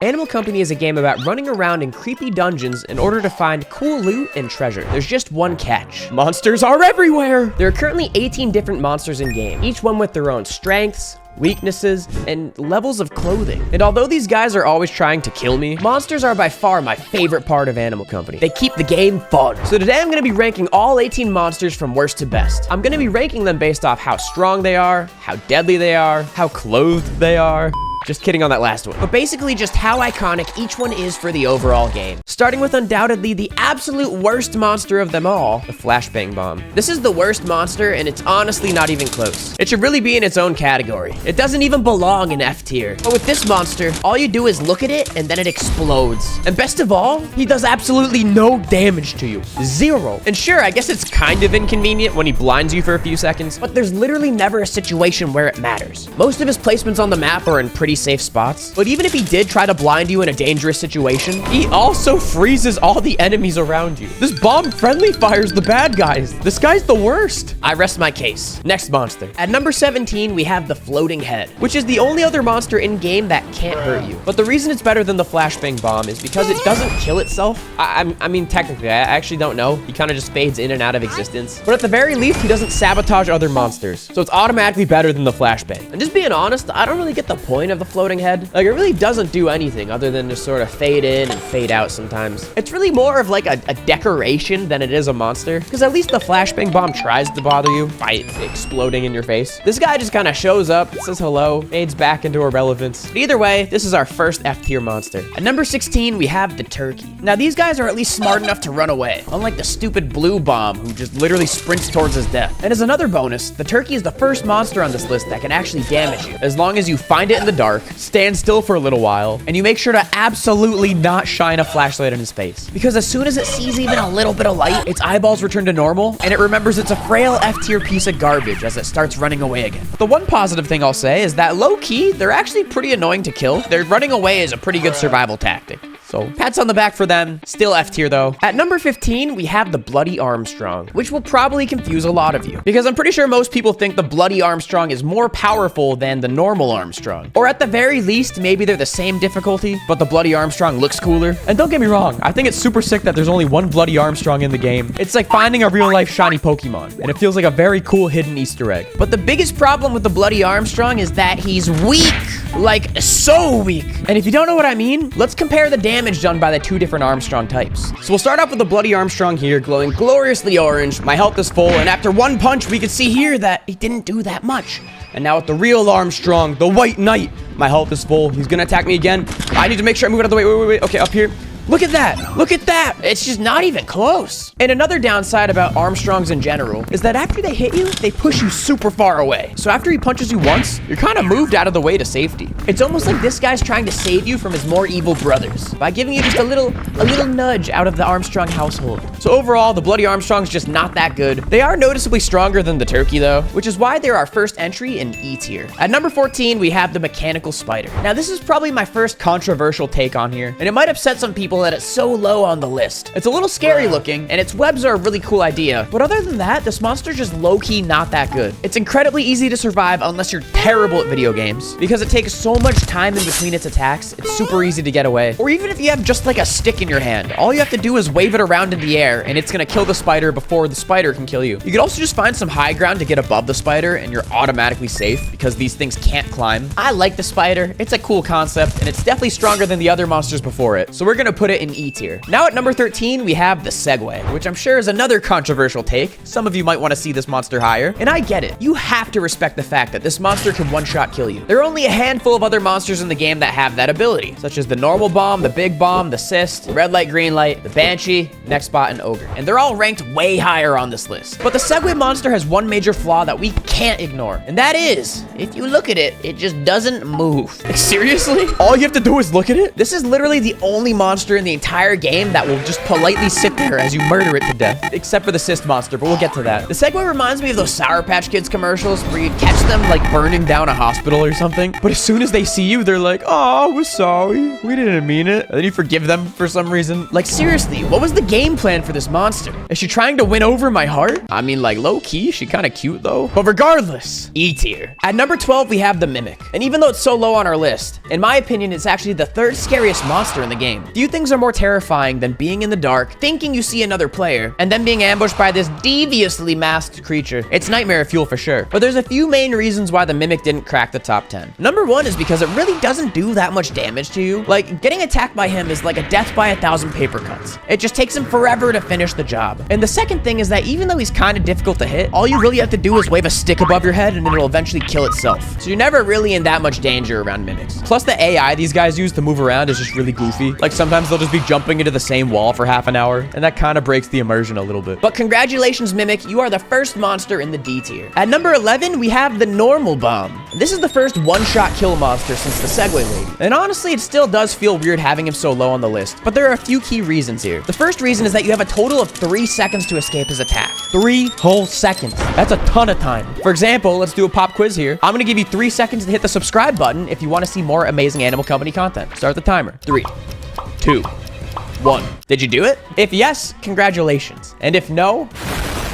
Animal Company is a game about running around in creepy dungeons in order to find cool loot and treasure. There's just one catch. Monsters are everywhere! There are currently 18 different monsters in game, each one with their own strengths, weaknesses, and levels of clothing. And although these guys are always trying to kill me, monsters are by far my favorite part of Animal Company. They keep the game fun. So today I'm gonna be ranking all 18 monsters from worst to best. I'm gonna be ranking them based off how strong they are, how deadly they are, how clothed they are. Just kidding on that last one. But basically just how iconic each one is for the overall game. Starting with undoubtedly the absolute worst monster of them all, the Flashbang Bomb. This is the worst monster, and it's honestly not even close. It should really be in its own category. It doesn't even belong in F tier. But with this monster, all you do is look at it, and then it explodes. And best of all, he does absolutely no damage to you. Zero. And sure, I guess it's kind of inconvenient when he blinds you for a few seconds, but there's literally never a situation where it matters. Most of his placements on the map are in pretty safe spots, but even if he did try to blind you in a dangerous situation, he also freezes all the enemies around you. This bomb friendly fires the bad guys. This guy's the worst. I rest my case. Next monster. At number 17, we have the Floating Head, which is the only other monster in game that can't hurt you. But the reason it's better than the Flashbang Bomb is because it doesn't kill itself. I mean, technically, I actually don't know. He kind of just fades in and out of existence. But at the very least, he doesn't sabotage other monsters. So it's automatically better than the Flashbang. And just being honest, I don't really get the point of the Floating Head. Like, it really doesn't do anything other than just sort of fade in and fade out sometimes. It's really more of like a decoration than it is a monster, because at least the Flashbang Bomb tries to bother you by exploding in your face. This guy just kind of shows up, says hello, fades back into irrelevance. But either way, this is our first F tier monster. At number 16, we have the Turkey. Now, these guys are at least smart enough to run away, unlike the stupid Blue Bomb who just literally sprints towards his death. And as another bonus, the Turkey is the first monster on this list that can actually damage you, as long as you find it in the dark, stand still for a little while, and you make sure to absolutely not shine a flashlight in his face. Because as soon as it sees even a little bit of light, its eyeballs return to normal, and it remembers it's a frail F-tier piece of garbage as it starts running away again. The one positive thing I'll say is that low-key, they're actually pretty annoying to kill. Their running away is a pretty good survival tactic. So, pats on the back for them. Still F tier though. At number 15, we have the Bloody Armstrong, which will probably confuse a lot of you, because I'm pretty sure most people think the Bloody Armstrong is more powerful than the normal Armstrong. Or at the very least, maybe they're the same difficulty, but the Bloody Armstrong looks cooler. And don't get me wrong, I think it's super sick that there's only one Bloody Armstrong in the game. It's like finding a real-life shiny Pokemon, and it feels like a very cool hidden Easter egg. But the biggest problem with the Bloody Armstrong is that he's weak. Like, so weak. And if you don't know what I mean, let's compare the damage done by the two different Armstrong types. So we'll start off with the Bloody Armstrong here, glowing gloriously orange. My health is full, and after one punch, we can see here that he didn't do that much. And now with the real Armstrong, the White Knight, my health is full. He's gonna attack me again. I need to make sure I move out of the way. Wait. Okay, up here. Look at that. Look at that. It's just not even close. And another downside about Armstrongs in general is that after they hit you, they push you super far away. So after he punches you once, you're kind of moved out of the way to safety. It's almost like this guy's trying to save you from his more evil brothers by giving you just a little nudge out of the Armstrong household. So overall, the Bloody Armstrong's just not that good. They are noticeably stronger than the Turkey though, which is why they're our first entry in E tier. At number 14, we have the Mechanical Spider. Now this is probably my first controversial take on here, and it might upset some people that it's so low on the list. It's a little scary looking, and its webs are a really cool idea, but other than that, this monster's just low-key not that good. It's incredibly easy to survive unless you're terrible at video games, because it takes so much time in between its attacks, it's super easy to get away. Or even if you have just like a stick in your hand, all you have to do is wave it around in the air, and it's gonna kill the spider before the spider can kill you. You could also just find some high ground to get above the spider, and you're automatically safe, because these things can't climb. I like the spider, it's a cool concept, and it's definitely stronger than the other monsters before it, so we're gonna put it in E tier. Now at number 13, we have the Segway, which I'm sure is another controversial take. Some of you might want to see this monster higher, and I get it. You have to respect the fact that this monster can one-shot kill you. There are only a handful of other monsters in the game that have that ability, such as the Normal Bomb, the Big Bomb, the Cyst, the Red Light, Green Light, the Banshee, Nextbot, and Ogre. And they're all ranked way higher on this list. But the Segway monster has one major flaw that we can't ignore, and that is, if you look at it, it just doesn't move. Like, seriously? All you have to do is look at it? This is literally the only monster monster in the entire game that will just politely sit there as you murder it to death. Except for the cyst monster, but we'll get to that. The Segway reminds me of those Sour Patch Kids commercials where you catch them like burning down a hospital or something. But as soon as they see you, they're like, oh, we're sorry. We didn't mean it. And then you forgive them for some reason. Like, seriously, what was the game plan for this monster? Is she trying to win over my heart? I mean, like, low-key, she kind of cute, though. But regardless, E tier. At number 12, we have the Mimic. And even though it's so low on our list, in my opinion, it's actually the third scariest monster in the game. Few things are more terrifying than being in the dark, thinking you see another player, and then being ambushed by this deviously masked creature. It's nightmare fuel for sure. But there's a few main reasons why the Mimic didn't crack the top 10. Number 1 is because it really doesn't do that much damage to you. Like, getting attacked by him is like a death by 1,000 paper cuts. It just takes him forever to finish the job. And the second thing is that even though he's kind of difficult to hit, all you really have to do is wave a stick above your head and it'll eventually kill itself. So you're never really in that much danger around Mimics. Plus the AI these guys use to move around is just really goofy. Like sometimes they'll just be jumping into the same wall for half an hour, and that kind of breaks the immersion a little bit. But congratulations, Mimic, you are the first monster in the D tier. At number 11, we have the Normal Bomb. This is the first one-shot kill monster since the Segway Lady. And honestly, it still does feel weird having him so low on the list, but there are a few key reasons here. The first reason is that you have a total of 3 seconds to escape his attack. 3 whole seconds. That's a ton of time. For example, let's do a pop quiz here. I'm gonna give you 3 seconds to hit the subscribe button if you want to see more amazing Animal Company content. Start the timer. 3, 2, 1. Did you do it? If yes, congratulations. And if no,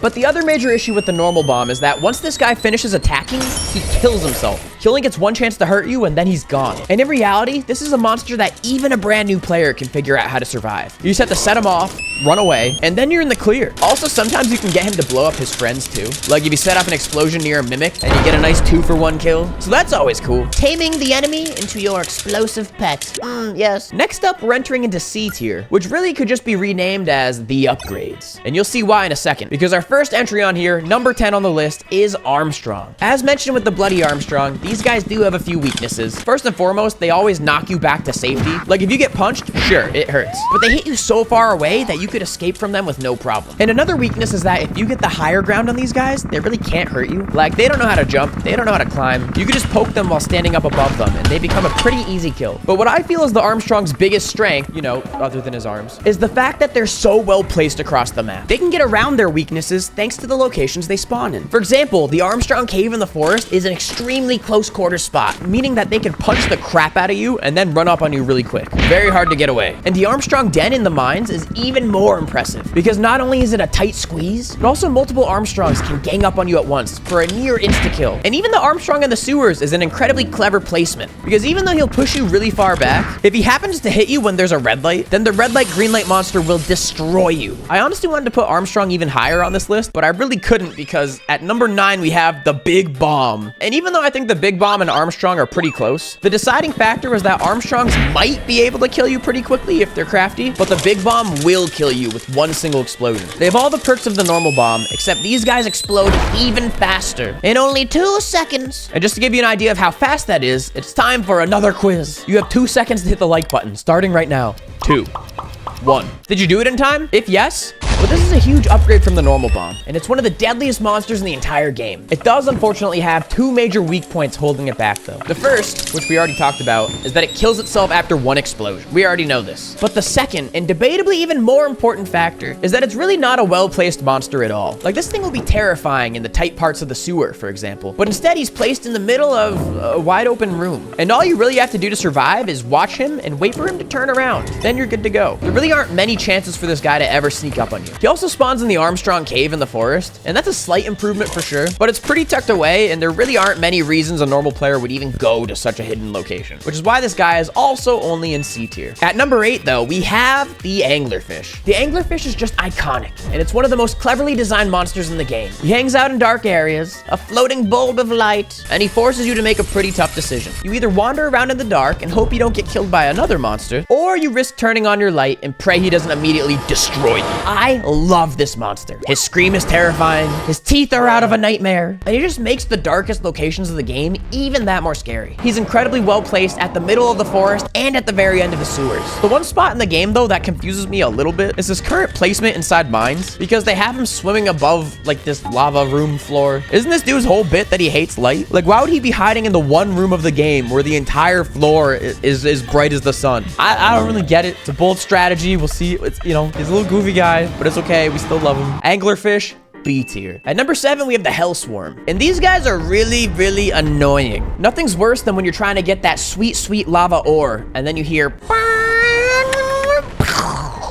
but the other major issue with the Normal Bomb is that once this guy finishes attacking, he kills himself. He only gets one chance to hurt you and then he's gone. And in reality, this is a monster that even a brand new player can figure out how to survive. You just have to set him off, run away, and then you're in the clear. Also, sometimes you can get him to blow up his friends too. Like if you set off an explosion near a Mimic and you get a nice 2-for-1 kill. So that's always cool. Taming the enemy into your explosive pet. Yes. Next up, we're entering into C tier, which really could just be renamed as the upgrades. And you'll see why in a second, because our first entry on here, number 10 on the list, is Armstrong. As mentioned with the Bloody Armstrong, these guys do have a few weaknesses. First and foremost, they always knock you back to safety. Like if you get punched, sure, it hurts. But they hit you so far away that you could escape from them with no problem. And another weakness is that if you get the higher ground on these guys, they really can't hurt you. Like they don't know how to jump, they don't know how to climb. You could just poke them while standing up above them and they become a pretty easy kill. But what I feel is the Armstrong's biggest strength, you know, other than his arms, is the fact that they're so well placed across the map. They can get around their weaknesses thanks to the locations they spawn in. For example, the Armstrong cave in the forest is an extremely close quarter spot, meaning that they can punch the crap out of you and then run up on you really quick. Very hard to get away. And the Armstrong den in the mines is even more impressive because not only is it a tight squeeze, but also multiple Armstrongs can gang up on you at once for a near insta-kill. And even the Armstrong in the sewers is an incredibly clever placement because even though he'll push you really far back, if he happens to hit you when there's a red light, then the red light, green light monster will destroy you. I honestly wanted to put Armstrong even higher on this list, but I really couldn't because at number 9, we have the Big Bomb. And even though I think the Big Bomb and Armstrong are pretty close, the deciding factor is that Armstrongs might be able to kill you pretty quickly if they're crafty, but the Big Bomb will kill you with one single explosion. They have all the perks of the Normal Bomb, except these guys explode even faster in only 2 seconds. And just to give you an idea of how fast that is, it's time for another quiz. You have 2 seconds to hit the like button, starting right now. 2, 1. Did you do it in time? If yes, well, this is a huge upgrade from the Normal Bomb, and it's one of the deadliest monsters in the entire game. It does unfortunately have 2 major weak points holding it back though. The first, which we already talked about, is that it kills itself after 1 explosion. We already know this. But the second, and debatably even more important factor, is that it's really not a well-placed monster at all. Like this thing will be terrifying in the tight parts of the sewer, for example, but instead he's placed in the middle of a wide open room. And all you really have to do to survive is watch him and wait for him to turn around. Then you're good to go. There really aren't many chances for this guy to ever sneak up on you. He also spawns in the Armstrong cave in the forest, and that's a slight improvement for sure, but it's pretty tucked away, and there really aren't many reasons a normal player would even go to such a hidden location, which is why this guy is also only in C tier. At number 8, though, we have the Anglerfish. The Anglerfish is just iconic, and it's one of the most cleverly designed monsters in the game. He hangs out in dark areas, a floating bulb of light, and he forces you to make a pretty tough decision. You either wander around in the dark and hope you don't get killed by another monster, or you risk turning on your light and pray he doesn't immediately destroy you. I I love this monster. His scream is terrifying, his teeth are out of a nightmare, and he just makes the darkest locations of the game even that more scary. He's incredibly well placed at the middle of the forest and at the very end of the sewers. The one spot in the game though that confuses me a little bit is his current placement inside mines, because they have him swimming above like this lava room floor. Isn't this dude's whole bit that he hates light? Like, why would he be hiding in the one room of the game where the entire floor is as bright as the sun? I don't really get it. It's a bold strategy. We'll see. It's, you know, he's a little goofy guy, but it's okay. We still love him. Anglerfish, B tier. At number 7, we have the Hell Swarm. And these guys are really, really annoying. Nothing's worse than when you're trying to get that sweet, sweet lava ore, and then you hear...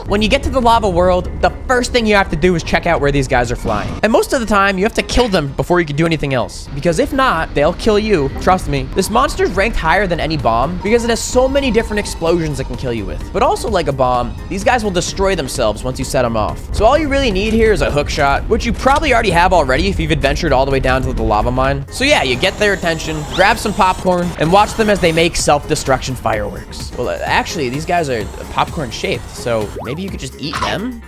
When you get to the lava world, the first thing you have to do is check out where these guys are flying. And most of the time, you have to kill them before you can do anything else. Because if not, they'll kill you. Trust me. This monster's ranked higher than any bomb because it has so many different explosions it can kill you with. But also like a bomb, these guys will destroy themselves once you set them off. So all you really need here is a hook shot, which you probably already have already if you've adventured all the way down to the lava mine. So yeah, you get their attention, grab some popcorn, and watch them as they make self-destruction fireworks. Well, actually, these guys are popcorn shaped, so maybe you could just eat them.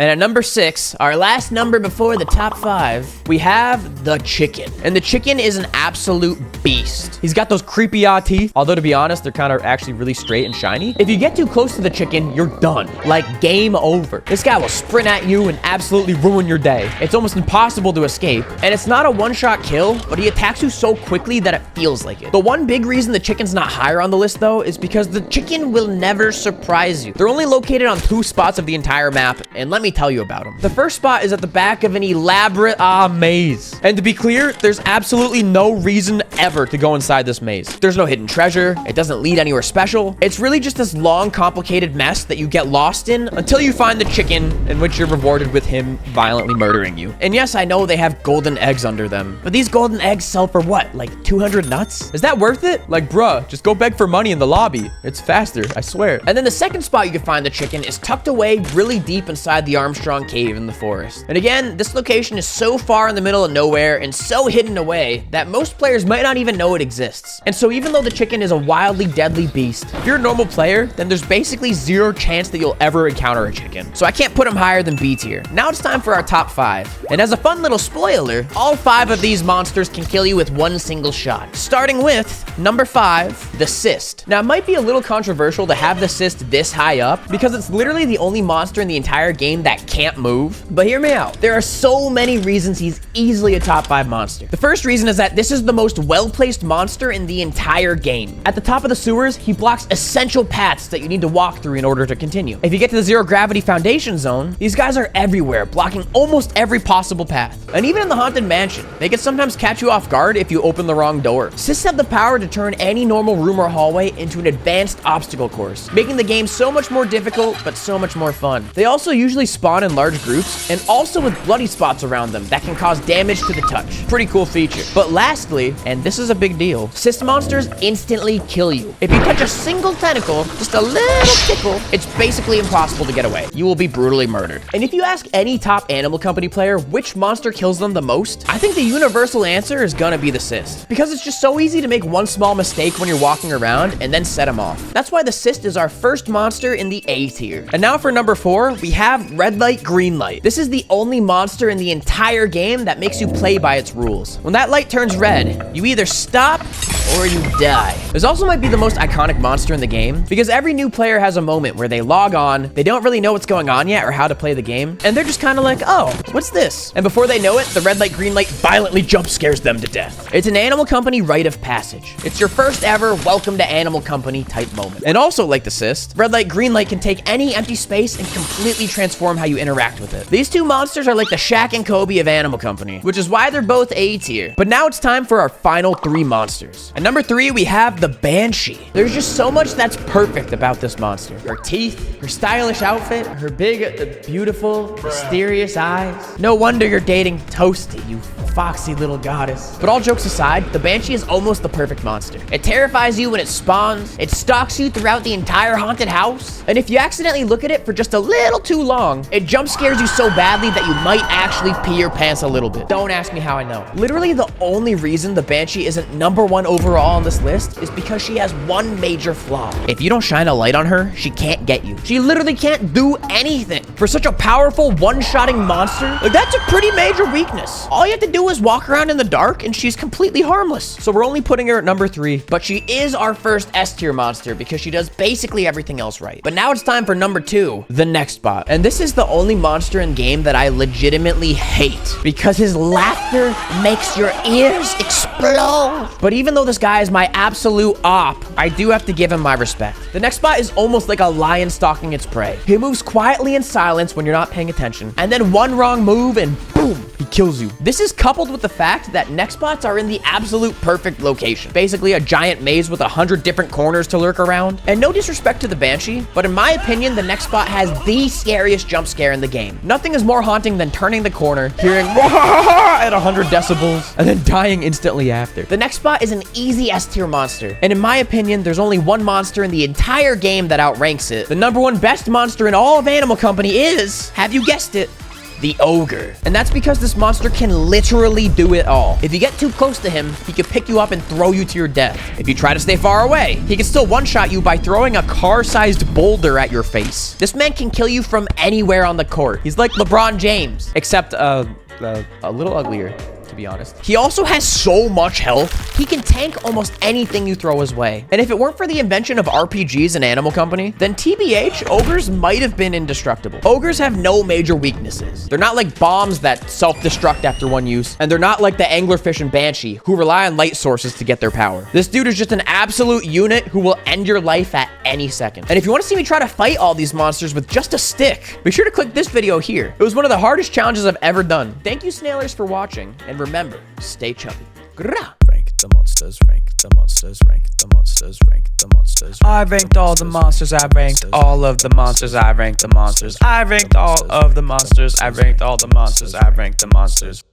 And at number 6, our last number before the top 5, we have the chicken. And the chicken is an absolute beast. He's got those creepy teeth, although to be honest, they're kind of actually really straight and shiny. If you get too close to the chicken, you're done. Like, game over. This guy will sprint at you and absolutely ruin your day. It's almost impossible to escape, and it's not a one-shot kill, but he attacks you so quickly that it feels like it. The one big reason the chicken's not higher on the list, though, is because the chicken will never surprise you. They're only located on 2 spots of the entire map, and let me tell you about them. The first spot is at the back of an elaborate maze. And to be clear, there's absolutely no reason ever to go inside this maze. There's no hidden treasure. It doesn't lead anywhere special. It's really just this long, complicated mess that you get lost in until you find the chicken, in which you're rewarded with him violently murdering you. And yes, I know they have golden eggs under them, but these golden eggs sell for what? Like 200 nuts? Is that worth it? Like, bruh, just go beg for money in the lobby. It's faster, I swear. And then the second spot you can find the chicken is tucked away really deep inside the Armstrong cave in the forest. And again, this location is so far in the middle of nowhere and so hidden away that most players might not even know it exists. And so even though the chicken is a wildly deadly beast, if you're a normal player, then there's basically 0 chance that you'll ever encounter a chicken. So I can't put him higher than B tier. Now it's time for our top 5. And as a fun little spoiler, all 5 of these monsters can kill you with one single shot. Starting with number 5, the Cyst. Now it might be a little controversial to have the Cyst this high up because it's literally the only monster in the entire game that can't move, but hear me out. There are so many reasons he's easily a top 5 monster. The first reason is that this is the most well-placed monster in the entire game. At the top of the sewers, he blocks essential paths that you need to walk through in order to continue. If you get to the zero gravity foundation zone, these guys are everywhere, blocking almost every possible path. And even in the haunted mansion, they can sometimes catch you off guard if you open the wrong door. Cysts have the power to turn any normal room or hallway into an advanced obstacle course, making the game so much more difficult, but so much more fun. They also usually spawn in large groups and also with bloody spots around them that can cause damage to the touch. Pretty cool feature. But lastly, and this is a big deal, cyst monsters instantly kill you. If you touch a single tentacle, just a little tickle, it's basically impossible to get away. You will be brutally murdered. And if you ask any top Animal Company player which monster kills them the most, I think the universal answer is gonna be the cyst. Because it's just so easy to make one small mistake when you're walking around and then set them off. That's why the cyst is our first monster in the A tier. And now for number 4, we have Red Light, Green Light. This is the only monster in the entire game that makes you play by its rules. When that light turns red, you either stop or you die. This also might be the most iconic monster in the game because every new player has a moment where they log on, they don't really know what's going on yet or how to play the game, and they're just kind of like, oh, what's this? And before they know it, the red light, green light violently jump scares them to death. It's an Animal Company rite of passage. It's your first ever welcome to Animal Company type moment. And also like the cyst, red light, green light can take any empty space and completely transform how you interact with it. These two monsters are like the Shaq and Kobe of Animal Company, which is why they're both A tier. But now it's time for our final 3 monsters. At number 3, we have the Banshee. There's just so much that's perfect about this monster. Her teeth, her stylish outfit, her big, beautiful, mysterious eyes. No wonder you're dating Toasty, you foxy little goddess. But all jokes aside, the Banshee is almost the perfect monster. It terrifies you when it spawns, it stalks you throughout the entire haunted house, and if you accidentally look at it for just a little too long, it jump scares you so badly that you might actually pee your pants a little bit. Don't ask me how I know. Literally the only reason the Banshee isn't #1 overall on this list is because she has one major flaw. If you don't shine a light on her, she can't get you. She literally can't do anything. For such a powerful one-shotting monster, like, that's a pretty major weakness. All you have to do is walk around in the dark and she's completely harmless. So we're only putting her at #3, but she is our first S-tier monster because she does basically everything else right. But now it's time for #2, the Nextbot. And this is the only monster in game that I legitimately hate because his laughter makes your ears explode. But even though this guy is my absolute op, I do have to give him my respect. The Nextbot is almost like a lion stalking its prey. He moves quietly in silence when you're not paying attention, and then one wrong move and boom, he kills you. This is coupled with the fact that Nextbots are in the absolute perfect location. Basically a giant maze with 100 different corners to lurk around. And no disrespect to the Banshee, but in my opinion, the Nextbot has the scariest jump scare in the game. Nothing is more haunting than turning the corner, hearing at 100 decibels, and then dying instantly after. The Nextbot is an easy S-tier monster, and in my opinion, there's only one monster in the entire game that outranks it. The #1 best monster in all of Animal Company is, have you guessed it, the Ogre. And that's because this monster can literally do it all. If you get too close to him, he can pick you up and throw you to your death. If you try to stay far away, he can still one-shot you by throwing a car-sized boulder at your face. This man can kill you from anywhere on the court. He's like LeBron James, except a little uglier, to be honest. He also has so much health, he can tank almost anything you throw his way. And if it weren't for the invention of RPGs and Animal Company, then TBH, ogres might have been indestructible. Ogres have no major weaknesses. They're not like bombs that self-destruct after one use, and they're not like the anglerfish and banshee, who rely on light sources to get their power. This dude is just an absolute unit who will end your life at any second. And if you want to see me try to fight all these monsters with just a stick, be sure to click this video here. It was one of the hardest challenges I've ever done. Thank you, Snailers, for watching, and remember, stay chubby. Grrrah. Rank the monsters, rank the monsters, rank the monsters, rank the monsters. I ranked all the monsters, I ranked all of the monsters, I ranked the monsters. I ranked all of the monsters, I ranked all the monsters, I ranked the monsters.